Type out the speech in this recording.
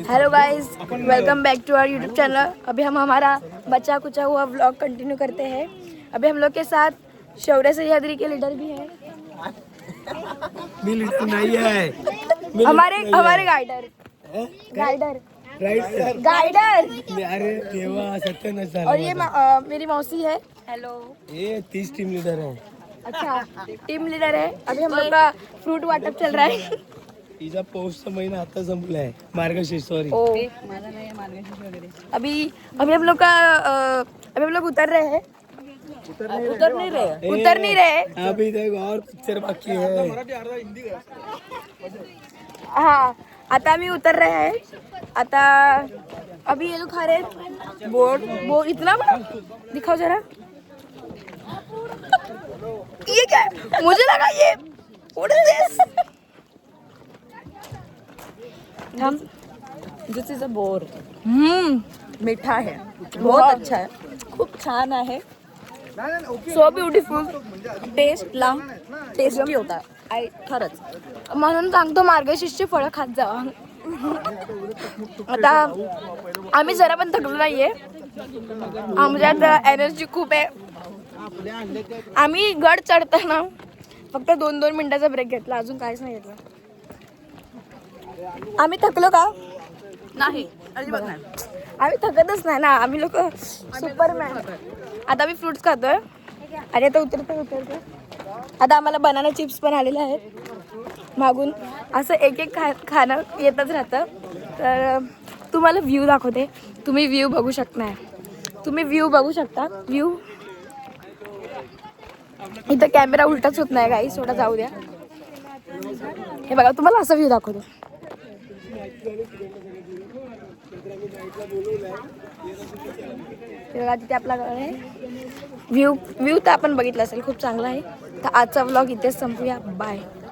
Hello guys, welcome back to our YouTube channel. अभी हम हमारा बचा कुचा हुआ व्लॉग कंटिन्यू करते हैं। अभी हम लोग के साथ शौर्य सह्याद्री के लीडर भी हैं। लीडर नहीं है, हमारे गाइडर। अरे देवा सत्यानाश झाला और ये मेरी मौसी है। हेलो। ये 30 टीम लीडर है। अच्छा, टीम लीडर है। अभी हम लोग का फ्रूट वाटप चल रहा है। तिचा पौषचा महिना आता संपलाय, मार्गशीर्ष सॉरी। माझा नाही मार्गशीर्ष वगैरे। अभी हम लोग का अभी हम लोग उतर रहे हैं। उतर नहीं रहे। अभी तक और पिक्चर बाकी है। हाँ, आता आम्ही उतर रहे हैं। आता अभी ये लोग खा रहे बोर्ड इतना बड़ा दिखाओ जरा। ये क्या है? मुझे लगा ये what is this? This is a bore. मीठा है, बहुत अच्छा है, खूप छान आहे, सो ब्युटिफुल, टेस्टला टेस्टी होता आय खरंच। म्हणून सांगतो मार्गशीर्षची फळं खात जावा। आता आम्ही जरा पण थकलो नाहीये, आमच्यात एनर्जी खूप आहे। आम्ही गड चढताना फक्त 2-2 मिनिटाचा ब्रेक घेतला, अजून काहीच नाही घेतलं। आम्ही थकलो का? नाही, अजिबात नाही। आम्ही थकतच नाही ना, आम्ही लोक सुपरमॅन। आता आम्ही फ्रुट्स खातोय आणि आता उतरते। आता आम्हाला बनाना चिप्स पण आलेले आहेत मागून। असं एक खाणं येतच राहतं। तर तुम्हाला व्ह्यू दाखवते, तुम्ही व्ह्यू बघू शकता। व्ह्यू इथं कॅमेरा उलटाच होत नाही गाईस, थोडा जाऊ द्या। हे बघा, तुम्हाला असा व्ह्यू दाखवतो। तिथे आपला व्ह्यू तर आपण बघितला असेल, खूप चांगला आहे। तर आजचा व्लॉग इथेच संपूया, बाय।